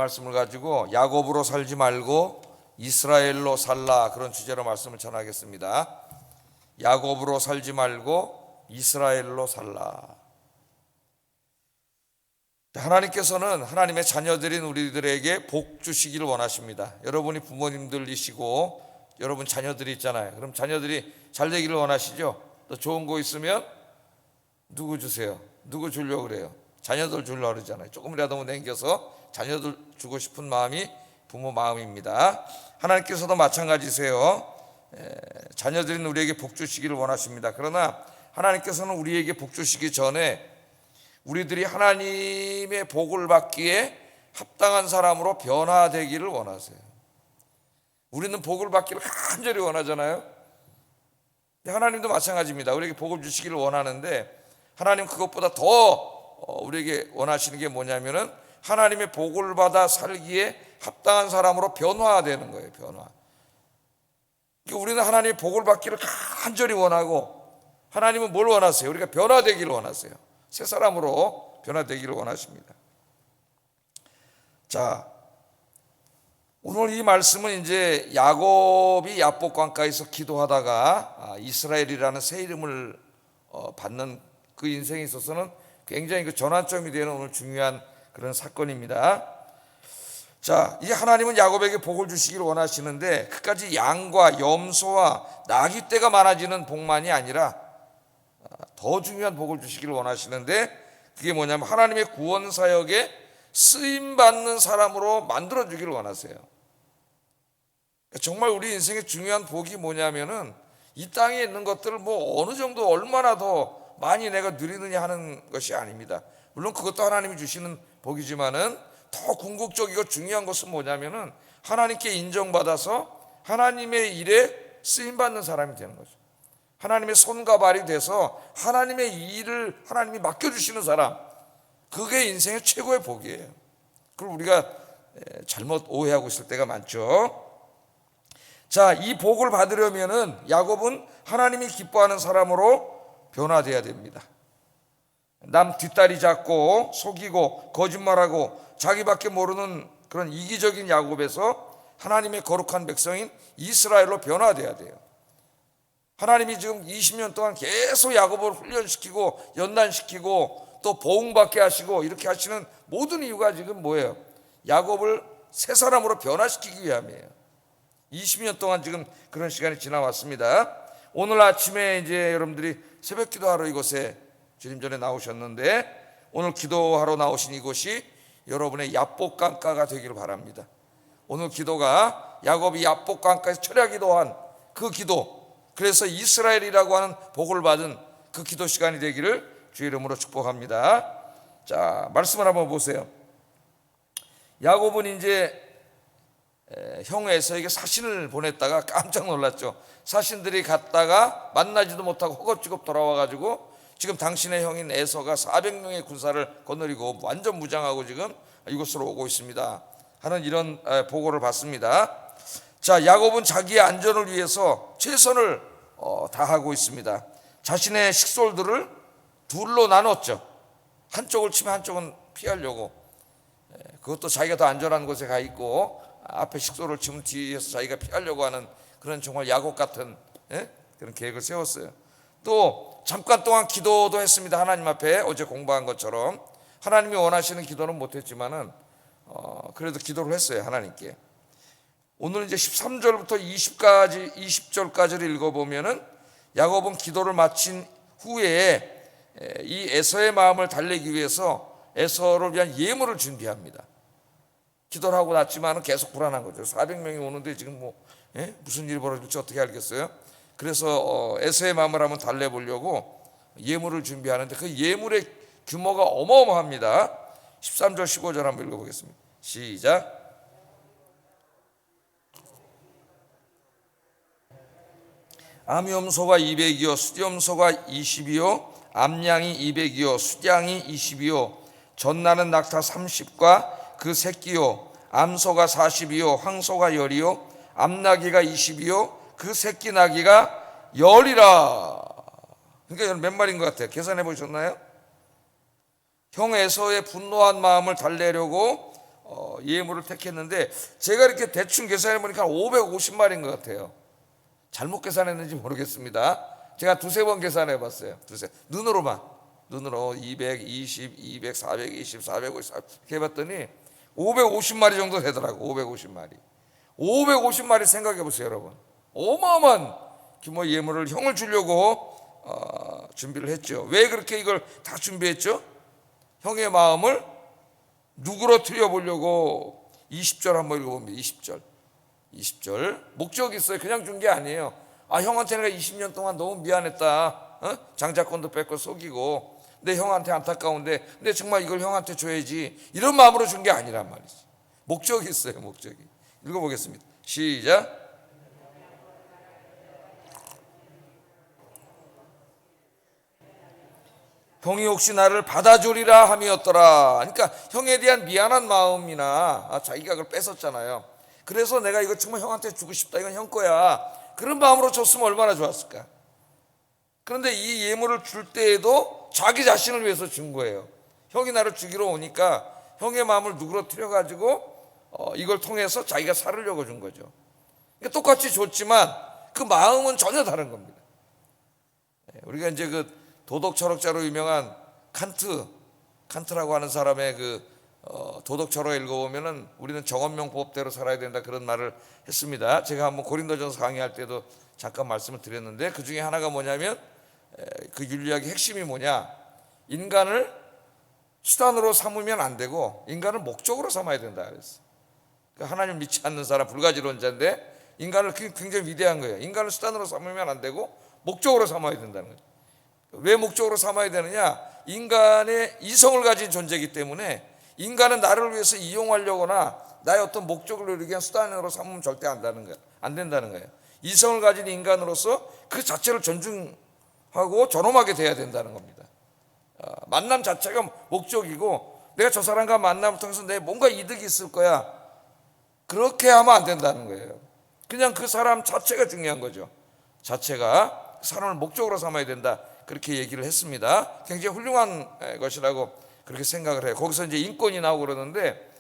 말씀을 가지고 야곱으로 살지 말고 이스라엘로 살라, 그런 주제로 말씀을 전하겠습니다. 야곱으로 살지 말고 이스라엘로 살라. 하나님께서는 하나님의 자녀들인 우리들에게 복 주시기를 원하십니다. 여러분이 부모님들이시고 여러분 자녀들이 있잖아요. 그럼 자녀들이 잘 되기를 원하시죠? 또 좋은 거 있으면 누구 주세요? 누구 주려고 그래요? 자녀들 주려고 그러잖아요. 조금이라도 남겨서 자녀들 주고 싶은 마음이 부모 마음입니다. 하나님께서도 마찬가지세요. 자녀들인 우리에게 복 주시기를 원하십니다. 그러나 하나님께서는 우리에게 복 주시기 전에 우리들이 하나님의 복을 받기에 합당한 사람으로 변화되기를 원하세요. 우리는 복을 받기를 간절히 원하잖아요. 하나님도 마찬가지입니다. 우리에게 복을 주시기를 원하는데 하나님 그것보다 더 우리에게 원하시는 게 뭐냐면은 하나님의 복을 받아 살기에 합당한 사람으로 변화되는 거예요. 변화. 그러니까 우리는 하나님의 복을 받기를 간절히 원하고 하나님은 뭘 원하세요? 우리가 변화되기를 원하세요. 새 사람으로 변화되기를 원하십니다. 자, 오늘 이 말씀은 이제 야곱이 야복 강가에서 기도하다가 이스라엘이라는 새 이름을 받는 그 인생에 있어서는 굉장히 그 전환점이 되는 오늘 중요한 그런 사건입니다. 자, 이 하나님은 야곱에게 복을 주시기를 원하시는데 그까지 양과 염소와 나귀 떼가 많아지는 복만이 아니라 더 중요한 복을 주시기를 원하시는데 그게 뭐냐면 하나님의 구원 사역에 쓰임 받는 사람으로 만들어 주기를 원하세요. 정말 우리 인생의 중요한 복이 뭐냐면은 이 땅에 있는 것들을 뭐 어느 정도 얼마나 더 많이 내가 누리느냐 하는 것이 아닙니다. 물론 그것도 하나님이 주시는 복이지만은 더 궁극적이고 중요한 것은 뭐냐면은 하나님께 인정받아서 하나님의 일에 쓰임 받는 사람이 되는 거죠. 하나님의 손과 발이 돼서 하나님의 일을 하나님이 맡겨주시는 사람, 그게 인생의 최고의 복이에요. 그걸 우리가 잘못 오해하고 있을 때가 많죠. 자, 이 복을 받으려면은 야곱은 하나님이 기뻐하는 사람으로 변화돼야 됩니다. 남 뒷다리 잡고 속이고 거짓말하고 자기밖에 모르는 그런 이기적인 야곱에서 하나님의 거룩한 백성인 이스라엘로 변화돼야 돼요. 하나님이 지금 20년 동안 계속 야곱을 훈련시키고 연단시키고 또 보응받게 하시고 이렇게 하시는 모든 이유가 지금 뭐예요? 야곱을 새 사람으로 변화시키기 위함이에요. 20년 동안 지금 그런 시간이 지나왔습니다. 오늘 아침에 이제 여러분들이 새벽 기도하러 이곳에 주님 전에 나오셨는데 오늘 기도하러 나오신 이곳이 여러분의 야복 강가가 되기를 바랍니다. 오늘 기도가 야곱이 야복 강가에서 철야기도한 그 기도, 그래서 이스라엘이라고 하는 복을 받은 그 기도 시간이 되기를 주의 이름으로 축복합니다. 자, 말씀을 한번 보세요. 야곱은 이제 형 에서에게 사신을 보냈다가 깜짝 놀랐죠. 사신들이 갔다가 만나지도 못하고 허겁지겁 돌아와가지고 지금 당신의 형인 에서가 400명의 군사를 거느리고 완전 무장하고 지금 이곳으로 오고 있습니다 하는 이런 보고를 받습니다. 자, 야곱은 자기의 안전을 위해서 최선을 다하고 있습니다. 자신의 식솔들을 둘로 나눴죠. 한쪽을 치면 한쪽은 피하려고. 그것도 자기가 더 안전한 곳에 가 있고 앞에 식솔을 치면 뒤에서 자기가 피하려고 하는 그런 정말 야곱 같은 그런 계획을 세웠어요. 또 잠깐 동안 기도도 했습니다. 하나님 앞에 어제 공부한 것처럼 하나님이 원하시는 기도는 못했지만은 그래도 기도를 했어요. 하나님께. 오늘 이제 13절부터 20절까지를 읽어보면은 야곱은 기도를 마친 후에 이 에서의 마음을 달래기 위해서 에서를 위한 예물을 준비합니다. 기도를 하고 났지만은 계속 불안한 거죠. 400명이 오는데 지금 무슨 일이 벌어질지 어떻게 알겠어요? 그래서 에서의 마음을 한번 달래보려고 예물을 준비하는데 그 예물의 규모가 어마어마합니다. 13절 15절 한번 읽어보겠습니다. 시작. 암염소가 200이요 수염소가 20이요 암양이 200이요 수양이 20이요 전나는 낙타 30과 그 새끼요 암소가 40이요 황소가 10이요 암나귀가 20이요 그 새끼 나귀가 10이라. 그러니까 몇 마리인 것 같아요? 계산해 보셨나요? 형 에서의 분노한 마음을 달래려고 예물을 택했는데 제가 이렇게 대충 계산해 보니까 550마리인 것 같아요. 잘못 계산했는지 모르겠습니다. 제가 두세 번 계산해 봤어요. 눈으로 220, 200, 420, 450 이렇게 해봤더니 550마리 정도 되더라고. 550마리 생각해 보세요, 여러분. 어마어마한 규모 예물을 형을 주려고 준비를 했죠. 왜 그렇게 이걸 다 준비했죠? 형의 마음을 누그러뜨려 보려고. 20절 한번 읽어봅니다. 20절 목적이 있어요. 그냥 준 게 아니에요. 형한테 내가 20년 동안 너무 미안했다. 장자권도 뺏고 속이고 내 형한테 안타까운데 근데 정말 이걸 형한테 줘야지, 이런 마음으로 준 게 아니란 말이지. 목적이 있어요. 목적이. 읽어보겠습니다. 시작. 형이 혹시 나를 받아주리라 함이었더라. 그러니까 형에 대한 미안한 마음이나 자기가 그걸 뺏었잖아요. 그래서 내가 이거 정말 형한테 주고 싶다, 이건 형 거야, 그런 마음으로 줬으면 얼마나 좋았을까. 그런데 이 예물을 줄 때에도 자기 자신을 위해서 준 거예요. 형이 나를 주기로 오니까 형의 마음을 누그러뜨려 가지고 이걸 통해서 자기가 살으려고 준 거죠. 그러니까 똑같이 줬지만 그 마음은 전혀 다른 겁니다. 우리가 이제 그 도덕 철학자로 유명한 칸트라고 하는 사람의 도덕 철학 읽어보면은 우리는 정언명법대로 살아야 된다, 그런 말을 했습니다. 제가 한번 고린도전서 강의할 때도 잠깐 말씀을 드렸는데, 그 중에 하나가 뭐냐면 그 윤리학의 핵심이 뭐냐, 인간을 수단으로 삼으면 안 되고 인간을 목적으로 삼아야 된다 그랬어. 그러니까 하나님 믿지 않는 사람, 불가지론자인데 인간을 굉장히 위대한 거예요. 인간을 수단으로 삼으면 안 되고 목적으로 삼아야 된다는 거죠. 왜 목적으로 삼아야 되느냐? 인간의 이성을 가진 존재이기 때문에 인간은 나를 위해서 이용하려거나 나의 어떤 목적을 이루기 위한 수단으로 삼으면 절대 안 된다는 거예요. 이성을 가진 인간으로서 그 자체를 존중하고 존엄하게 돼야 된다는 겁니다. 만남 자체가 목적이고 내가 저 사람과 만남을 통해서 내 뭔가 이득이 있을 거야, 그렇게 하면 안 된다는 거예요. 그냥 그 사람 자체가 중요한 거죠. 자체가 사람을 목적으로 삼아야 된다, 그렇게 얘기를 했습니다. 굉장히 훌륭한 것이라고 그렇게 생각을 해요. 거기서 이제 인권이 나오고 그러는데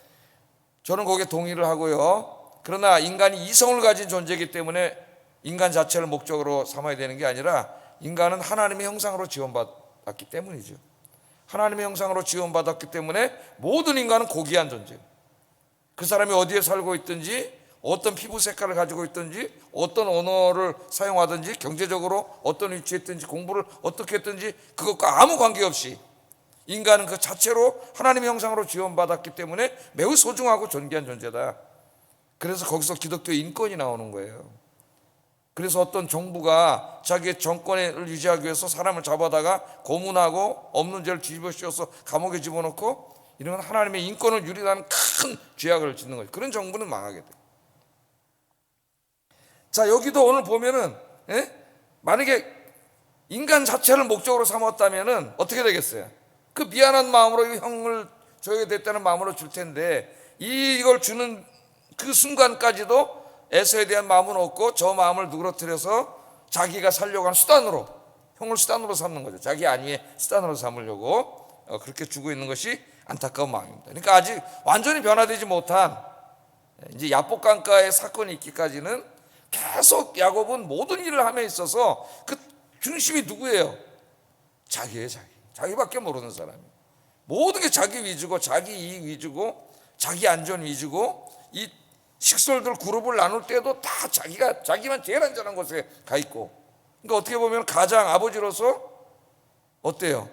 저는 거기에 동의를 하고요. 그러나 인간이 이성을 가진 존재이기 때문에 인간 자체를 목적으로 삼아야 되는 게 아니라 인간은 하나님의 형상으로 지원받았기 때문이죠. 하나님의 형상으로 지원받았기 때문에 모든 인간은 고귀한 존재예요. 그 사람이 어디에 살고 있든지, 어떤 피부 색깔을 가지고 있든지, 어떤 언어를 사용하든지, 경제적으로 어떤 위치에 있든지, 공부를 어떻게 했든지, 그것과 아무 관계없이 인간은 그 자체로 하나님의 형상으로 지원받았기 때문에 매우 소중하고 존귀한 존재다. 그래서 거기서 기독교 인권이 나오는 거예요. 그래서 어떤 정부가 자기의 정권을 유지하기 위해서 사람을 잡아다가 고문하고 없는 죄를 뒤집어 씌워서 감옥에 집어넣고, 이런 건 하나님의 인권을 유린하는 큰 죄악을 짓는 거예요. 그런 정부는 망하게 돼요. 자, 여기도 오늘 보면은 만약에 인간 자체를 목적으로 삼았다면은 어떻게 되겠어요? 그 미안한 마음으로 이 형을 줘야 됐다는 마음으로 줄 텐데, 이걸 주는 그 순간까지도 에서에 대한 마음은 없고 저 마음을 누그러뜨려서 자기가 살려고 하는 수단으로, 형을 수단으로 삼는 거죠. 자기 안위의 수단으로 삼으려고 그렇게 주고 있는 것이 안타까운 마음입니다. 그러니까 아직 완전히 변화되지 못한 이제 야복강가의 사건이 있기까지는 계속 야곱은 모든 일을 함에 있어서 그 중심이 누구예요? 자기예요. 자기밖에 모르는 사람이에요. 모든 게 자기 위주고, 자기 이익 위주고, 자기 안전 위주고, 이 식솔들 그룹을 나눌 때도 다 자기만 제일 안전한 곳에 가 있고, 그러니까 어떻게 보면 가장 아버지로서 어때요?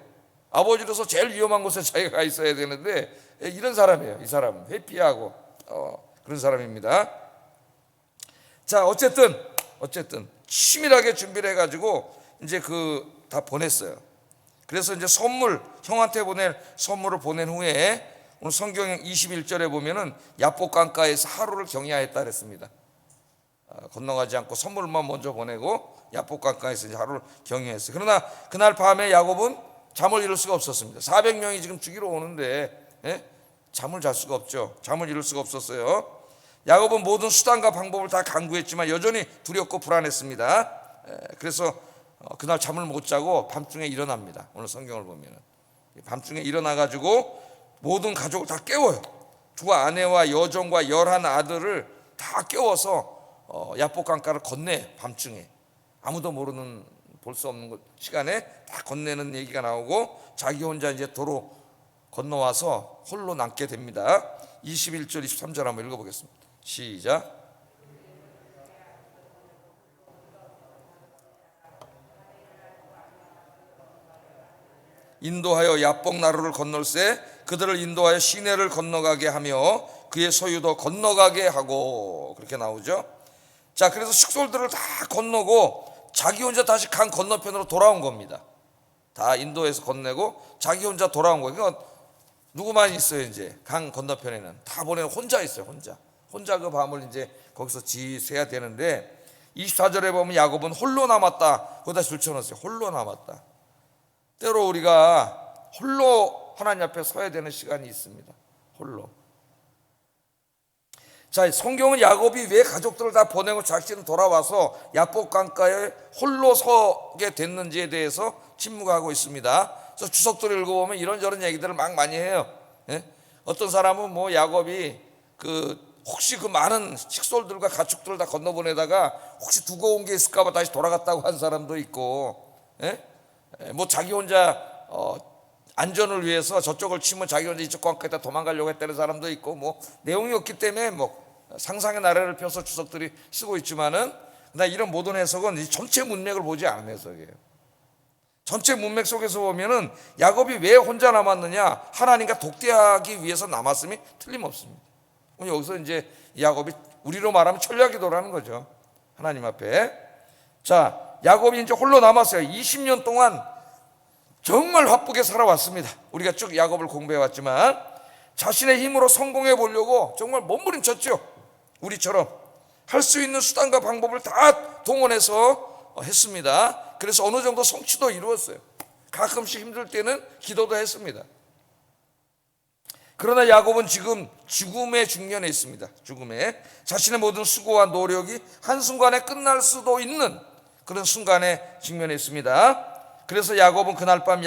아버지로서 제일 위험한 곳에 자기가 가 있어야 되는데 이런 사람이에요. 이 사람은 회피하고 그런 사람입니다. 자, 어쨌든 치밀하게 준비를 해가지고 이제 다 보냈어요. 그래서 이제 형한테 보낼 선물을 보낸 후에 오늘 성경 21절에 보면은 야복강가에서 하루를 경야했다 그랬습니다. 건너가지 않고 선물만 먼저 보내고 야복강가에서 이제 하루를 경야했어요. 그러나 그날 밤에 야곱은 잠을 이룰 수가 없었습니다. 400명이 지금 죽이러 오는데 잠을 잘 수가 없죠. 잠을 이룰 수가 없었어요. 야곱은 모든 수단과 방법을 다 강구했지만 여전히 두렵고 불안했습니다. 그래서 그날 잠을 못 자고 밤중에 일어납니다. 오늘 성경을 보면 밤중에 일어나가지고 모든 가족을 다 깨워요. 두 아내와 여종과 11아들을 다 깨워서 야복 강가를 건네. 밤중에 아무도 모르는, 볼 수 없는 시간에 다 건네는 얘기가 나오고, 자기 혼자 이제 도로 건너와서 홀로 남게 됩니다. 21절 23절 한번 읽어보겠습니다. 시작. 인도하여 야복 나루를 건널세 그들을 인도하여 시내를 건너가게 하며 그의 소유도 건너가게 하고, 그렇게 나오죠. 자, 그래서 숙솔들을 다 건너고 자기 혼자 다시 강 건너편으로 돌아온 겁니다. 다 인도에서 건네고 자기 혼자 돌아온 거예요. 그러니까 누구만 있어요? 이제 강 건너편에는 다 보내고 혼자 있어요. 혼자 그 밤을 이제 거기서 지새야 되는데, 24절에 보면 야곱은 홀로 남았다. 거기다 줄쳐놓았어요. 홀로 남았다. 때로 우리가 홀로 하나님 앞에 서야 되는 시간이 있습니다. 홀로. 자, 성경은 야곱이 왜 가족들을 다 보내고 자신은 돌아와서 야복 강가에 홀로 서게 됐는지에 대해서 침묵하고 있습니다. 그래서 주석들을 읽어보면 이런저런 얘기들을 막 많이 해요. 예? 어떤 사람은 뭐 야곱이 혹시 그 많은 식솔들과 가축들을 다 건너보내다가 혹시 두고 온 게 있을까봐 다시 돌아갔다고 한 사람도 있고, 예? 뭐 자기 혼자 안전을 위해서 저쪽을 치면 자기 혼자 이쪽 강가에다 도망가려고 했다는 사람도 있고, 뭐 내용이 없기 때문에 뭐 상상의 나래를 펴서 주석들이 쓰고 있지만은, 나 이런 모든 해석은 전체 문맥을 보지 않은 해석이에요. 전체 문맥 속에서 보면은 야곱이 왜 혼자 남았느냐, 하나님과 독대하기 위해서 남았음이 틀림없습니다. 여기서 이제 야곱이 우리로 말하면 철야기도라는 거죠. 하나님 앞에. 자, 야곱이 이제 홀로 남았어요. 20년 동안 정말 바쁘게 살아왔습니다. 우리가 쭉 야곱을 공부해 왔지만 자신의 힘으로 성공해 보려고 정말 몸부림쳤죠. 우리처럼 할 수 있는 수단과 방법을 다 동원해서 했습니다. 그래서 어느 정도 성취도 이루었어요. 가끔씩 힘들 때는 기도도 했습니다. 그러나 야곱은 지금 죽음의 중년에 있습니다. 죽음에. 자신의 모든 수고와 노력이 한순간에 끝날 수도 있는 그런 순간에 직면해 있습니다. 그래서 야곱은 그날 밤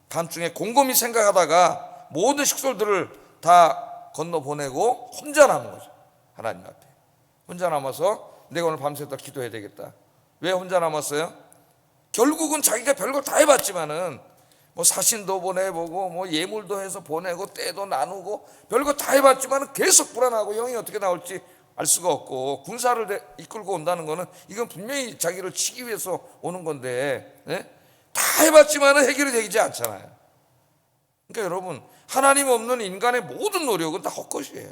밤중에 곰곰이 생각하다가 모든 식솔들을 다 건너보내고 혼자 남은 거죠. 하나님 앞에 혼자 남아서 내가 오늘 밤새도록 기도해야 되겠다. 왜 혼자 남았어요? 결국은 자기가 별걸 다 해봤지만은 뭐 사신도 보내보고 뭐 예물도 해서 보내고 때도 나누고 별거 다 해봤지만은 계속 불안하고 영이 어떻게 나올지 알 수가 없고, 군사를 이끌고 온다는 거는 이건 분명히 자기를 치기 위해서 오는 건데, 네? 다 해봤지만은 해결이 되지 않잖아요. 그러니까 여러분, 하나님 없는 인간의 모든 노력은 다 헛것이에요.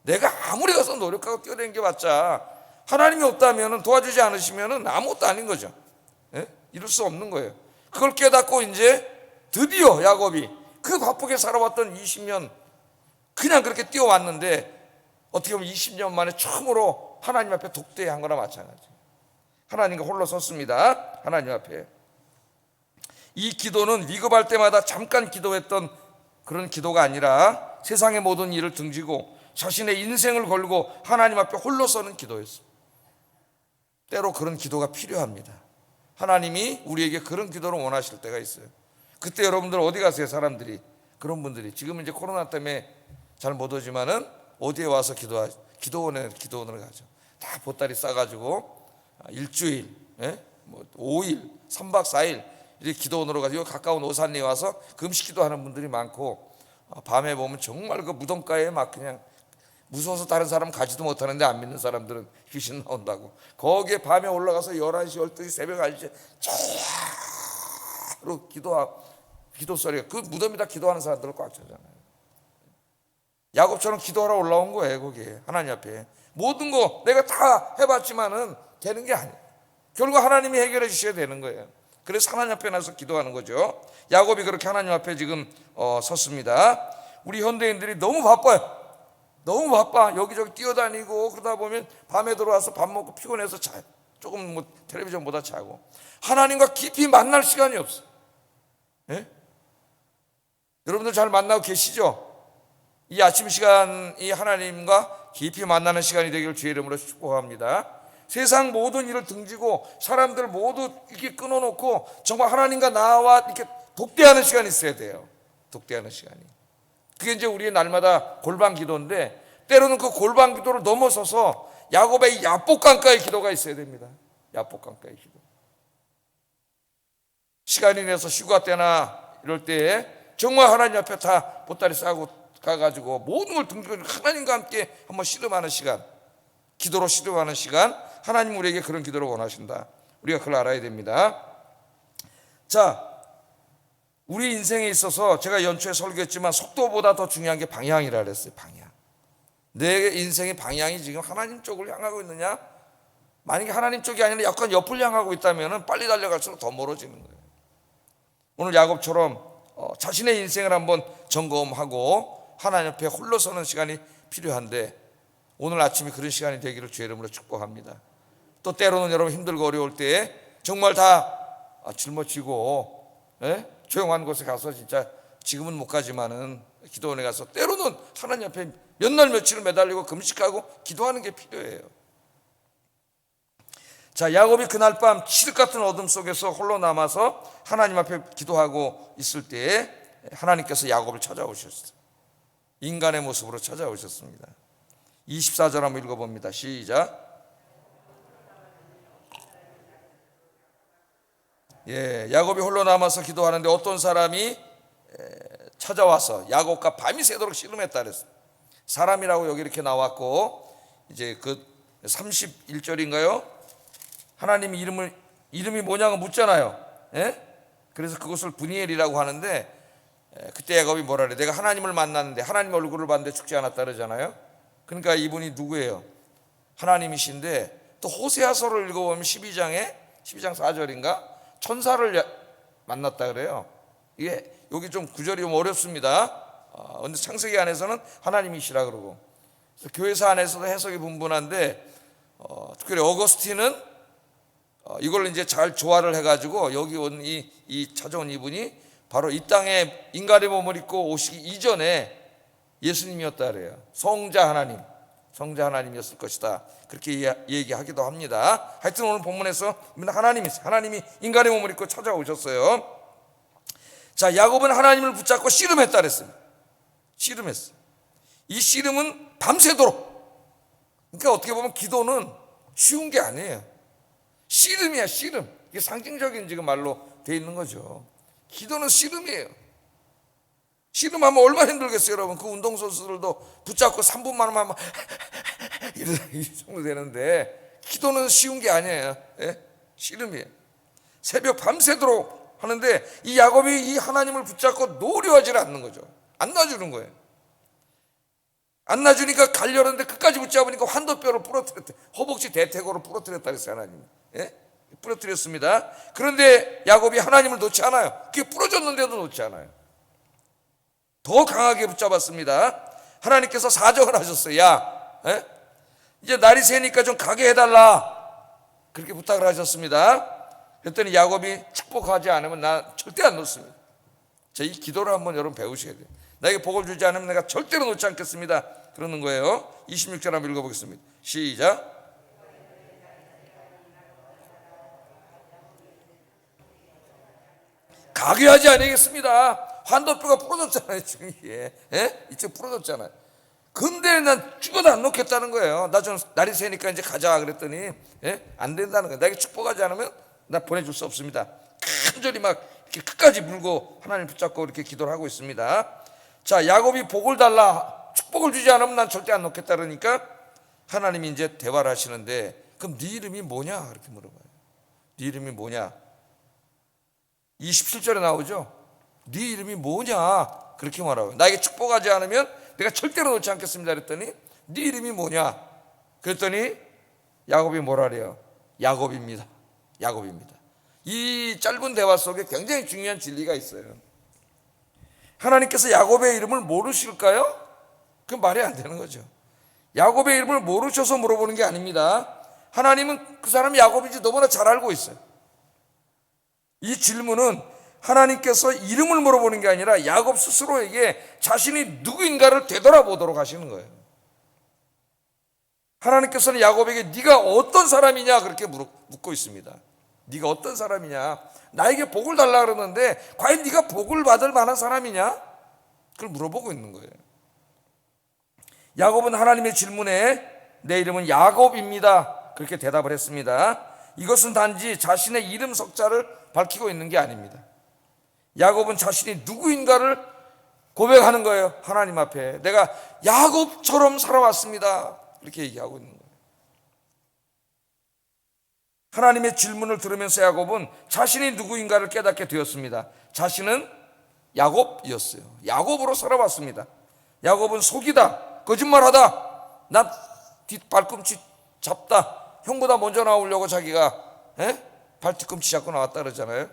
내가 아무리 가서 노력하고 뛰어다니게 봤자 하나님이 없다면, 도와주지 않으시면 아무것도 아닌 거죠. 네? 이룰 수 없는 거예요. 그걸 깨닫고 이제 드디어 야곱이 그 바쁘게 살아왔던 20년 그냥 그렇게 뛰어왔는데, 어떻게 보면 20년 만에 처음으로 하나님 앞에 독대한 거나 마찬가지예요. 하나님과 홀로 섰습니다. 하나님 앞에. 이 기도는 위급할 때마다 잠깐 기도했던 그런 기도가 아니라 세상의 모든 일을 등지고 자신의 인생을 걸고 하나님 앞에 홀로 서는 기도였어요. 때로 그런 기도가 필요합니다. 하나님이 우리에게 그런 기도를 원하실 때가 있어요. 그때 여러분들 어디 가세요? 사람들이, 그런 분들이 지금 이제 코로나 때문에 잘 못 오지만은 어디에 와서 기도원을 가죠. 다 보따리 싸가지고 일주일, 뭐 5일, 3박 4일 이렇게 기도원으로 가지고 가까운 오산리에 와서 금식 기도하는 분들이 많고, 밤에 보면 정말 그 무덤가에 막 그냥 무서워서 다른 사람 가지도 못하는데 안 믿는 사람들은 귀신 나온다고 거기에 밤에 올라가서 11시, 12시, 새벽 1시에 쫙로 기도 소리가, 그 무덤에다 기도하는 사람들을 꽉 차잖아요. 야곱처럼 기도하러 올라온 거예요. 거기에 하나님 앞에 모든 거 내가 다 해봤지만은 되는 게 아니에요. 결국 하나님이 해결해 주셔야 되는 거예요. 그래서 하나님 앞에 나서 기도하는 거죠. 야곱이 그렇게 하나님 앞에 지금 섰습니다. 우리 현대인들이 너무 바빠요. 너무 바빠. 여기저기 뛰어다니고 그러다 보면 밤에 들어와서 밥 먹고 피곤해서 자요. 조금 뭐 텔레비전 보다 자고. 하나님과 깊이 만날 시간이 없어요. 예? 여러분들 잘 만나고 계시죠? 이 아침 시간이 하나님과 깊이 만나는 시간이 되기를 주의 이름으로 축복합니다. 세상 모든 일을 등지고 사람들 모두 이렇게 끊어놓고 정말 하나님과 나와 이렇게 독대하는 시간이 있어야 돼요. 독대하는 시간이. 그게 이제 우리의 날마다 골방 기도인데, 때로는 그 골방 기도를 넘어서서 야곱의 야복강가의 기도가 있어야 됩니다. 야복강가의 기도. 시간이 내서 휴가 때나 이럴 때 정말 하나님 앞에 다 보따리 싸고 가가지고 모든 걸 등지고 하나님과 함께 한번 씨름하는 시간, 기도로 씨름하는 시간, 하나님 우리에게 그런 기도를 원하신다. 우리가 그걸 알아야 됩니다. 자, 우리 인생에 있어서 제가 연초에 설교했지만 속도보다 더 중요한 게 방향이라 그랬어요. 방향. 내 인생의 방향이 지금 하나님 쪽을 향하고 있느냐? 만약에 하나님 쪽이 아니라 약간 옆을 향하고 있다면 빨리 달려갈수록 더 멀어지는 거예요. 오늘 야곱처럼 자신의 인생을 한번 점검하고 하나님 앞에 홀로 서는 시간이 필요한데, 오늘 아침에 그런 시간이 되기를 주의 이름으로 축복합니다. 또 때로는 여러분 힘들고 어려울 때 정말 다 짊어지고 조용한 곳에 가서 진짜 지금은 못 가지만은 기도원에 가서 때로는 하나님 앞에 몇 날 며칠을 매달리고 금식하고 기도하는 게 필요해요. 자, 야곱이 그날 밤 칠흑 같은 어둠 속에서 홀로 남아서 하나님 앞에 기도하고 있을 때 하나님께서 야곱을 찾아오셨어요. 인간의 모습으로 찾아오셨습니다. 24절 한번 읽어봅니다. 시작. 야곱이 홀로 남아서 기도하는데 어떤 사람이 찾아와서 야곱과 밤이 새도록 씨름했다 그랬어요. 사람이라고 여기 이렇게 나왔고, 이제 그 31절인가요? 하나님이 이름이 뭐냐고 묻잖아요. 그래서 그것을 브니엘이라고 하는데, 그때 야곱이 뭐라 그래? 내가 하나님을 만났는데 하나님 얼굴을 봤는데 죽지 않았다 그러잖아요. 그러니까 이분이 누구예요? 하나님이신데, 또 호세아서를 읽어보면 12장 4절인가? 천사를 만났다 그래요. 이게 여기 좀 구절이 좀 어렵습니다. 근데 창세기 안에서는 하나님이시라 그러고, 교회사 안에서도 해석이 분분한데, 특별히 어거스틴은 이걸 이제 잘 조화를 해가지고 여기 온 이 찾아온 이분이 바로 이 땅에 인간의 몸을 입고 오시기 이전에 예수님이었다 그래요. 성자 하나님이었을 것이다. 그렇게 얘기하기도 합니다. 하여튼 오늘 본문에서 하나님이 인간의 몸을 입고 찾아오셨어요. 자, 야곱은 하나님을 붙잡고 씨름했다 그랬습니다. 씨름했어요. 이 씨름은 밤새도록. 그러니까 어떻게 보면 기도는 쉬운 게 아니에요. 씨름이야, 씨름. 이게 상징적인 지금 말로 돼 있는 거죠. 기도는 씨름이에요. 씨름하면 얼마나 힘들겠어요, 여러분. 그 운동선수들도 붙잡고 3분만 하면 이 정도 되는데, 기도는 쉬운 게 아니에요. 씨름이에요. 새벽 밤새도록 하는데, 이 야곱이 이 하나님을 붙잡고 노려하지 않는 거죠. 안 놔주는 거예요. 안 놔주니까 가려는데 끝까지 붙잡으니까 환도뼈를 부러뜨렸대. 허벅지 대퇴골을 부러뜨렸다 그랬어요, 하나님이. 부러뜨렸습니다. 그런데 야곱이 하나님을 놓지 않아요. 그게 부러졌는데도 놓지 않아요. 더 강하게 붙잡았습니다. 하나님께서 사정을 하셨어요. 이제 날이 새니까 좀 가게 해달라. 그렇게 부탁을 하셨습니다. 그랬더니 야곱이 축복하지 않으면 나 절대 안 놓습니다. 자, 이 기도를 한번 여러분 배우셔야 돼요. 나에게 복을 주지 않으면 내가 절대로 놓지 않겠습니다. 그러는 거예요. 26절 한번 읽어보겠습니다. 시작. 가게하지 않겠습니다. 환도뼈가 부러졌잖아요, 지금 이게. 이쪽 부러졌잖아요. 근데 난 죽어도 안 놓겠다는 거예요. 나 좀 날이 새니까 이제 가자 그랬더니 안 된다는 거예요. 나에게 축복하지 않으면 나 보내줄 수 없습니다. 간절히 막 이렇게 끝까지 물고 하나님 붙잡고 이렇게 기도를 하고 있습니다. 자, 야곱이 복을 달라, 축복을 주지 않으면 난 절대 안 놓겠다 그러니까 하나님이 이제 대화를 하시는데, 그럼 네 이름이 뭐냐? 그렇게 물어봐요. 네 이름이 뭐냐? 27절에 나오죠. 네 이름이 뭐냐? 그렇게 말하고, 나에게 축복하지 않으면 내가 절대로 놓지 않겠습니다 그랬더니 네 이름이 뭐냐? 그랬더니 야곱이 뭐라 그래요? 야곱입니다. 이 짧은 대화 속에 굉장히 중요한 진리가 있어요. 하나님께서 야곱의 이름을 모르실까요? 그건 말이 안 되는 거죠. 야곱의 이름을 모르셔서 물어보는 게 아닙니다. 하나님은 그 사람이 야곱인지 너무나 잘 알고 있어요. 이 질문은 하나님께서 이름을 물어보는 게 아니라 야곱 스스로에게 자신이 누구인가를 되돌아보도록 하시는 거예요. 하나님께서는 야곱에게 네가 어떤 사람이냐 그렇게 묻고 있습니다. 네가 어떤 사람이냐? 나에게 복을 달라 그러는데 과연 네가 복을 받을 만한 사람이냐? 그걸 물어보고 있는 거예요. 야곱은 하나님의 질문에 내 이름은 야곱입니다, 그렇게 대답을 했습니다. 이것은 단지 자신의 이름 석자를 밝히고 있는 게 아닙니다. 야곱은 자신이 누구인가를 고백하는 거예요. 하나님 앞에 내가 야곱처럼 살아왔습니다, 이렇게 얘기하고 있는 거예요. 하나님의 질문을 들으면서 야곱은 자신이 누구인가를 깨닫게 되었습니다. 자신은 야곱이었어요. 야곱으로 살아왔습니다. 야곱은 속이다, 거짓말하다, 나 뒷발꿈치 잡다, 형보다 먼저 나오려고 자기가 발뒤꿈치 잡고 나왔다 그러잖아요.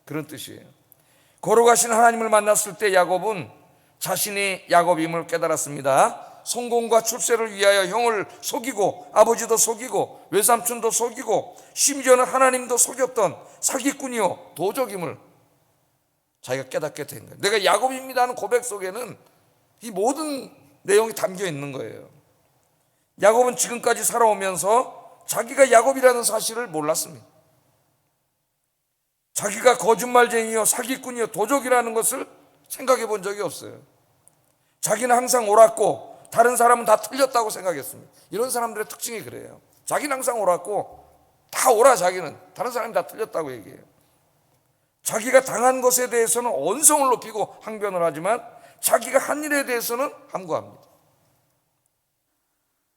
그런 뜻이에요. 걸어가신 하나님을 만났을 때 야곱은 자신이 야곱임을 깨달았습니다. 성공과 출세를 위하여 형을 속이고 아버지도 속이고 외삼촌도 속이고 심지어는 하나님도 속였던 사기꾼이요 도적임을 자기가 깨닫게 된 거예요. 내가 야곱입니다 하는 고백 속에는 이 모든 내용이 담겨 있는 거예요. 야곱은 지금까지 살아오면서 자기가 야곱이라는 사실을 몰랐습니다. 자기가 거짓말쟁이요 사기꾼이요 도적이라는 것을 생각해 본 적이 없어요. 자기는 항상 옳았고 다른 사람은 다 틀렸다고 생각했습니다. 이런 사람들의 특징이 그래요. 자기는 항상 옳았고 다 옳아, 자기는. 다른 사람이 다 틀렸다고 얘기해요. 자기가 당한 것에 대해서는 언성을 높이고 항변을 하지만 자기가 한 일에 대해서는 함구합니다.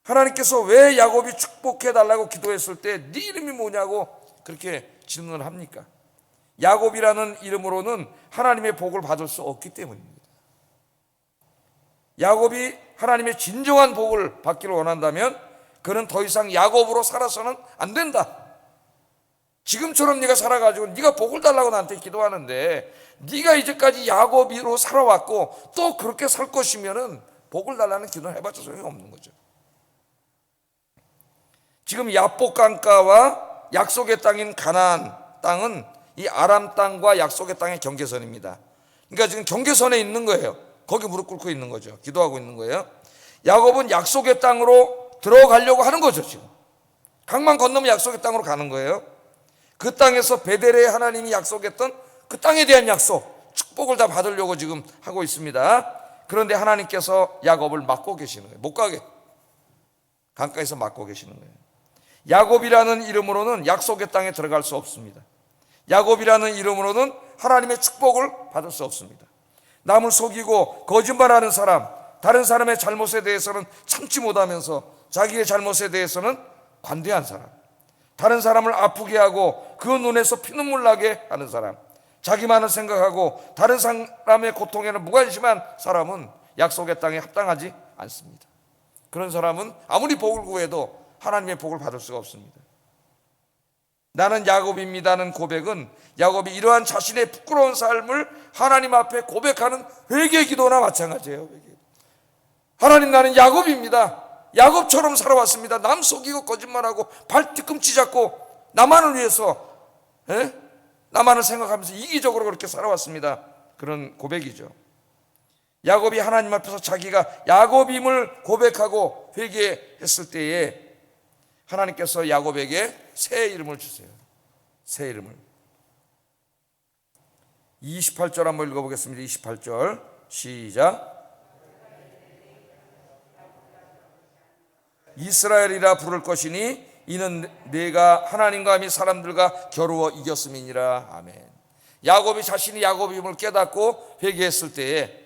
하나님께서 왜 야곱이 축복해달라고 기도했을 때 네 이름이 뭐냐고 그렇게 질문을 합니까? 야곱이라는 이름으로는 하나님의 복을 받을 수 없기 때문입니다. 야곱이 하나님의 진정한 복을 받기를 원한다면 그는 더 이상 야곱으로 살아서는 안 된다. 지금처럼 네가 살아가지고 네가 복을 달라고 나한테 기도하는데 네가 이제까지 야곱으로 살아왔고 또 그렇게 살 것이면은 복을 달라는 기도를 해봤자 소용이 없는 거죠. 지금 야복 강가와 약속의 땅인 가나안 땅은 이 아람 땅과 약속의 땅의 경계선입니다. 그러니까 지금 경계선에 있는 거예요. 거기 무릎 꿇고 있는 거죠. 기도하고 있는 거예요. 야곱은 약속의 땅으로 들어가려고 하는 거죠. 지금 강만 건너면 약속의 땅으로 가는 거예요. 그 땅에서 베델에 하나님이 약속했던 그 땅에 대한 약속, 축복을 다 받으려고 지금 하고 있습니다. 그런데 하나님께서 야곱을 막고 계시는 거예요. 못 가게 강가에서 막고 계시는 거예요. 야곱이라는 이름으로는 약속의 땅에 들어갈 수 없습니다. 야곱이라는 이름으로는 하나님의 축복을 받을 수 없습니다. 남을 속이고 거짓말하는 사람, 다른 사람의 잘못에 대해서는 참지 못하면서 자기의 잘못에 대해서는 관대한 사람, 다른 사람을 아프게 하고 그 눈에서 피눈물 나게 하는 사람, 자기만을 생각하고 다른 사람의 고통에는 무관심한 사람은 약속의 땅에 합당하지 않습니다. 그런 사람은 아무리 복을 구해도 하나님의 복을 받을 수가 없습니다. 나는 야곱입니다는 고백은 야곱이 이러한 자신의 부끄러운 삶을 하나님 앞에 고백하는 회개 기도나 마찬가지예요. 하나님, 나는 야곱입니다. 야곱처럼 살아왔습니다. 남 속이고 거짓말하고 발 뒤꿈치 잡고 나만을 위해서 나만을 생각하면서 이기적으로 그렇게 살아왔습니다. 그런 고백이죠. 야곱이 하나님 앞에서 자기가 야곱임을 고백하고 회개했을 때에 하나님께서 야곱에게 새 이름을 주세요. 새 이름을. 28절 한번 읽어보겠습니다. 28절 시작. 이스라엘이라 부를 것이니 이는 내가 하나님과 및 사람들과 겨루어 이겼음이니라. 아멘. 야곱이 자신이 야곱임을 깨닫고 회개했을 때에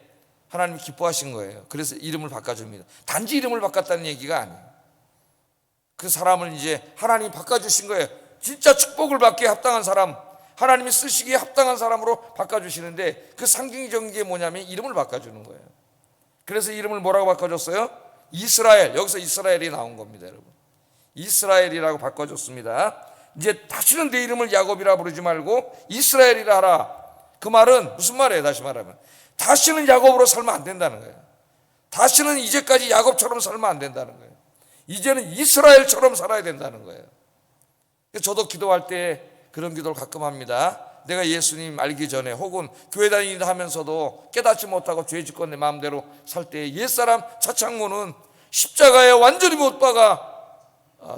하나님이 기뻐하신 거예요. 그래서 이름을 바꿔줍니다. 단지 이름을 바꿨다는 얘기가 아니에요. 그 사람을 이제 하나님이 바꿔주신 거예요. 진짜 축복을 받기에 합당한 사람, 하나님이 쓰시기에 합당한 사람으로 바꿔주시는데 그 상징적인 게 뭐냐면 이름을 바꿔주는 거예요. 그래서 이름을 뭐라고 바꿔줬어요? 이스라엘. 여기서 이스라엘이 나온 겁니다, 여러분. 이스라엘이라고 바꿔줬습니다. 이제 다시는 내 이름을 야곱이라 부르지 말고 이스라엘이라 하라. 그 말은 무슨 말이에요? 다시 말하면 다시는 야곱으로 살면 안 된다는 거예요. 다시는 이제까지 야곱처럼 살면 안 된다는 거예요. 이제는 이스라엘처럼 살아야 된다는 거예요. 저도 기도할 때 그런 기도를 가끔 합니다. 내가 예수님 알기 전에 혹은 교회 다니다 하면서도 깨닫지 못하고 죄 짓고 내 마음대로 살 때 옛사람 차창모는 십자가에 완전히 못 박아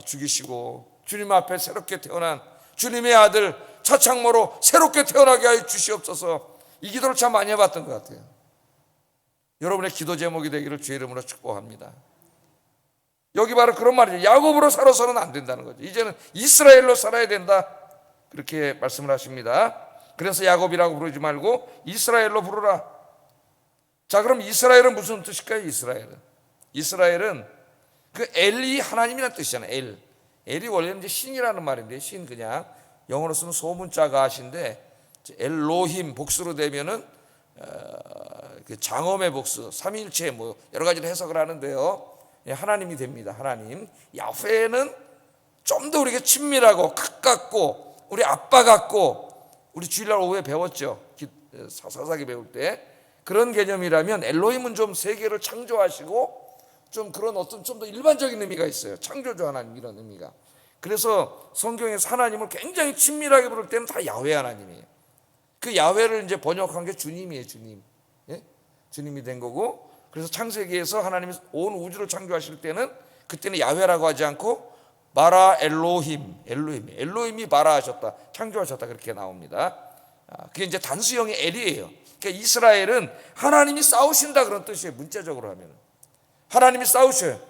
죽이시고 주님 앞에 새롭게 태어난 주님의 아들 차창모로 새롭게 태어나게 하여 주시옵소서. 이 기도를 참 많이 해봤던 것 같아요. 여러분의 기도 제목이 되기를 주의 이름으로 축복합니다. 여기 바로 그런 말이죠. 야곱으로 살아서는 안 된다는 거죠. 이제는 이스라엘로 살아야 된다, 그렇게 말씀을 하십니다. 그래서 야곱이라고 부르지 말고 이스라엘로 부르라. 자, 그럼 이스라엘은 무슨 뜻일까요? 이스라엘은 그 엘이 하나님이라는 뜻이잖아요. 엘이 원래는 이제 신이라는 말인데, 신 그냥 영어로 쓰는 소문자가 하신데, 엘로힘 복수로 되면은 그 장엄의 복수, 삼위일체 뭐 여러 가지로 해석을 하는데요. 하나님이 됩니다. 하나님. 야훼는 좀 더 우리에게 친밀하고 가깝고 우리 아빠 같고, 우리 주일날 오후에 배웠죠. 사사기 배울 때. 그런 개념이라면 엘로힘은 좀 세계를 창조하시고 좀 그런 어떤 좀 더 일반적인 의미가 있어요. 창조주 하나님, 이런 의미가. 그래서 성경에서 하나님을 굉장히 친밀하게 부를 때는 다 야훼 하나님이에요. 그 야훼를 이제 번역한 게 주님이에요. 주님. 예? 주님이 된 거고, 그래서 창세기에서 하나님이 온 우주를 창조하실 때는 그때는 야훼라고 하지 않고 마라 엘로힘이 마라하셨다, 창조하셨다, 그렇게 나옵니다. 그게 이제 단수형의 엘이에요. 그러니까 이스라엘은 하나님이 싸우신다, 그런 뜻이에요. 문자적으로 하면 하나님이 싸우셔요.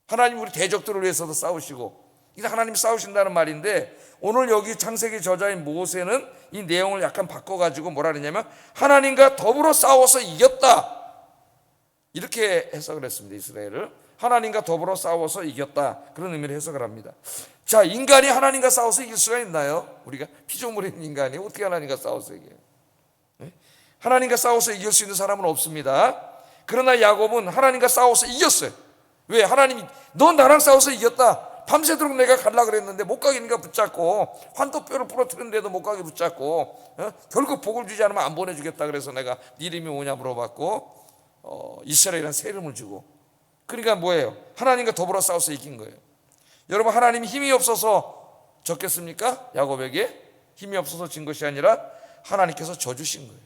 하나님 우리 대적들을 위해서도 싸우시고, 이게 하나님이 싸우신다는 말인데, 오늘 여기 창세기 저자인 모세는 이 내용을 약간 바꿔가지고 뭐라 그러냐면 하나님과 더불어 싸워서 이겼다, 이렇게 해석을 했습니다. 이스라엘을 하나님과 더불어 싸워서 이겼다, 그런 의미로 해석을 합니다. 자, 인간이 하나님과 싸워서 이길 수가 있나요? 우리가 피조물인 인간이 어떻게 하나님과 싸워서 이겨요? 하나님과 싸워서 이길 수 있는 사람은 없습니다. 그러나 야곱은 하나님과 싸워서 이겼어요. 왜? 하나님이 너 나랑 싸워서 이겼다, 밤새도록 내가 가려고 그랬는데 못 가게니까 붙잡고, 환도뼈를 부러뜨렸는데도 못 가게 붙잡고, 결국 복을 주지 않으면 안 보내주겠다 그래서 내가 네 이름이 뭐냐 물어봤고, 이스라엘이라는 새 이름을 주고. 그러니까 뭐예요? 하나님과 더불어 싸워서 이긴 거예요. 여러분, 하나님이 힘이 없어서 졌겠습니까? 야곱에게 힘이 없어서 진 것이 아니라 하나님께서 져주신 거예요.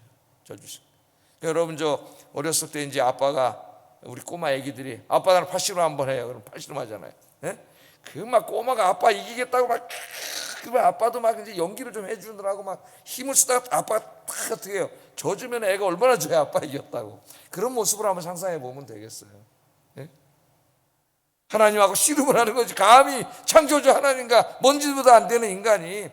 져주신 거예요. 여러분, 저 어렸을 때 이제 아빠가, 우리 꼬마 애기들이 아빠 나랑 팔씨름 한번 해요. 그럼 팔씨름 하잖아요. 예? 그 막 꼬마가 아빠 이기겠다고 막, 그러면 아빠도 막 이제 연기를 좀 해주느라고 막 힘을 쓰다가 아빠가 딱 어떻게 해요? 져주면 애가 얼마나 좋아요, 아빠 이겼다고. 그런 모습을 한번 상상해 보면 되겠어요. 예? 하나님하고 씨름을 하는 거지. 감히 창조주 하나님과 먼지보다 안 되는 인간이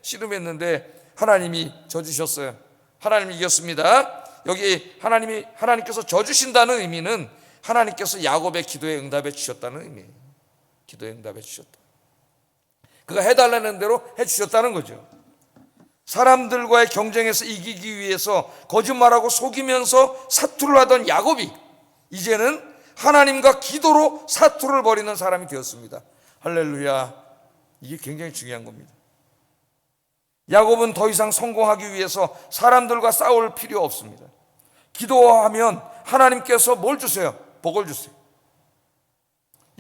씨름했는데 하나님이 져주셨어요. 하나님이 이겼습니다. 여기 하나님께서 져주신다는 의미는 하나님께서 야곱의 기도에 응답해 주셨다는 의미예요. 기도에 응답해 주셨다. 그가 해달라는 대로 해주셨다는 거죠. 사람들과의 경쟁에서 이기기 위해서 거짓말하고 속이면서 사투를 하던 야곱이 이제는 하나님과 기도로 사투를 벌이는 사람이 되었습니다. 할렐루야. 이게 굉장히 중요한 겁니다. 야곱은 더 이상 성공하기 위해서 사람들과 싸울 필요 없습니다. 기도하면 하나님께서 뭘 주세요? 복을 주세요.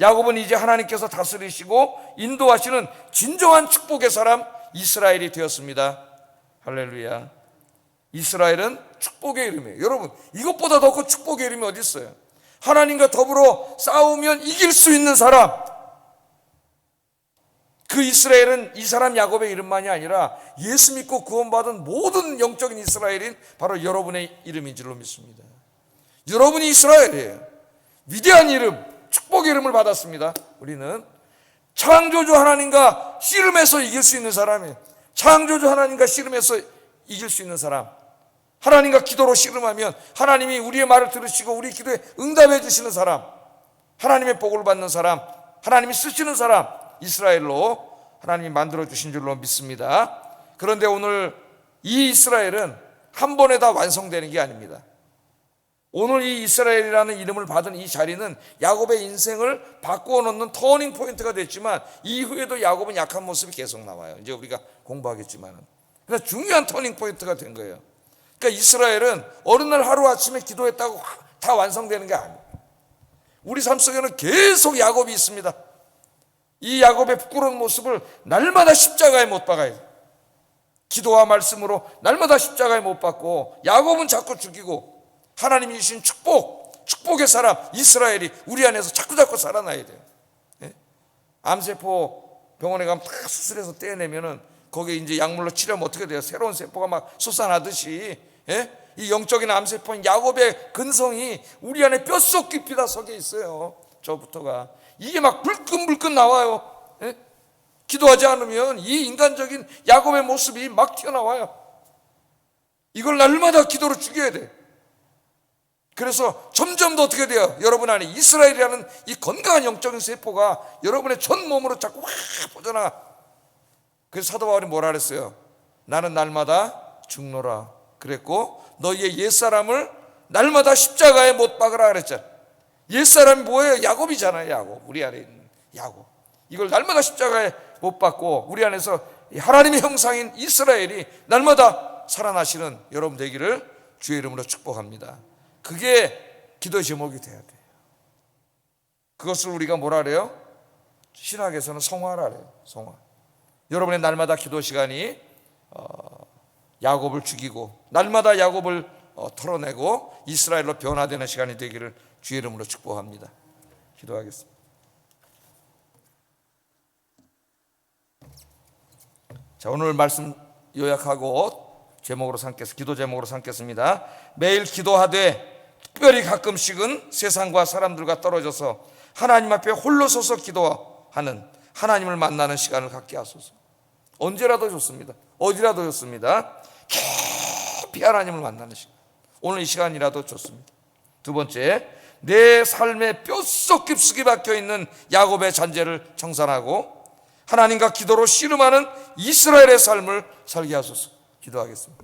야곱은 이제 하나님께서 다스리시고 인도하시는 진정한 축복의 사람 이스라엘이 되었습니다. 할렐루야. 이스라엘은 축복의 이름이에요. 여러분, 이것보다 더 큰 축복의 이름이 어디 있어요? 하나님과 더불어 싸우면 이길 수 있는 사람. 그 이스라엘은 이 사람 야곱의 이름만이 아니라 예수 믿고 구원받은 모든 영적인 이스라엘인 바로 여러분의 이름인 줄로 믿습니다. 여러분이 이스라엘이에요. 위대한 이름, 축복의 이름을 받았습니다. 우리는 창조주 하나님과 씨름해서 이길 수 있는 사람이에요. 창조주 하나님과 씨름해서 이길 수 있는 사람. 하나님과 기도로 씨름하면 하나님이 우리의 말을 들으시고 우리 기도에 응답해 주시는 사람, 하나님의 복을 받는 사람, 하나님이 쓰시는 사람, 이스라엘로 하나님이 만들어 주신 줄로 믿습니다. 그런데 오늘 이 이스라엘은 한 번에 다 완성되는 게 아닙니다. 오늘 이 이스라엘이라는 이름을 받은 이 자리는 야곱의 인생을 바꾸어 놓는 터닝 포인트가 됐지만 이후에도 야곱은 약한 모습이 계속 나와요. 이제 우리가 공부하겠지만은. 그러니까 중요한 터닝 포인트가 된 거예요. 그러니까 이스라엘은 어느 날 하루아침에 기도했다고 다 완성되는 게 아니에요. 우리 삶 속에는 계속 야곱이 있습니다. 이 야곱의 부끄러운 모습을 날마다 십자가에 못 박아야 돼요. 기도와 말씀으로 날마다 십자가에 못 박고 야곱은 자꾸 죽이고 하나님이 주신 축복의 사람 이스라엘이 우리 안에서 자꾸 살아나야 돼요. 예? 암세포 병원에 가면 다 수술해서 떼내면은 거기에 이제 약물로 치료하면 어떻게 돼요? 새로운 세포가 막 솟아나듯이, 예? 이 영적인 암세포인 야곱의 근성이 우리 안에 뼛속 깊이 다 석에 있어요. 저부터가 이게 막 불끈불끈 나와요. 예? 기도하지 않으면 이 인간적인 야곱의 모습이 막 튀어나와요. 이걸 날마다 기도로 죽여야 돼. 그래서 점점 더 어떻게 돼요? 여러분 안에 이스라엘이라는 이 건강한 영적인 세포가 여러분의 전 몸으로 자꾸 확 퍼져나가. 그래서 사도 바울이 뭐라 그랬어요? 나는 날마다 죽노라 그랬고 너희의 옛사람을 날마다 십자가에 못 박으라 그랬잖아. 옛사람이 뭐예요? 야곱이잖아요. 야곱. 우리 안에 있는 야곱. 이걸 날마다 십자가에 못 박고 우리 안에서 하나님의 형상인 이스라엘이 날마다 살아나시는 여러분 되기를 주의 이름으로 축복합니다. 그게 기도 제목이 돼야 돼요. 그것을 우리가 뭐라 그래요? 신학에서는 성화라 그래요. 성화. 여러분의 날마다 기도 시간이 야곱을 죽이고 날마다 야곱을 털어내고 이스라엘로 변화되는 시간이 되기를 주의 이름으로 축복합니다. 기도하겠습니다. 자, 오늘 말씀 요약하고 제목으로 기도 제목으로 삼겠습니다. 매일 기도하되 특별히 가끔씩은 세상과 사람들과 떨어져서 하나님 앞에 홀로 서서 기도하는 하나님을 만나는 시간을 갖게 하소서. 언제라도 좋습니다. 어디라도 좋습니다. 깊이 하나님을 만나는 시간. 오늘 이 시간이라도 좋습니다. 두 번째, 내 삶의 뼛속 깊숙이 박혀있는 야곱의 잔재를 청산하고 하나님과 기도로 씨름하는 이스라엘의 삶을 살게 하소서. 기도하겠습니다.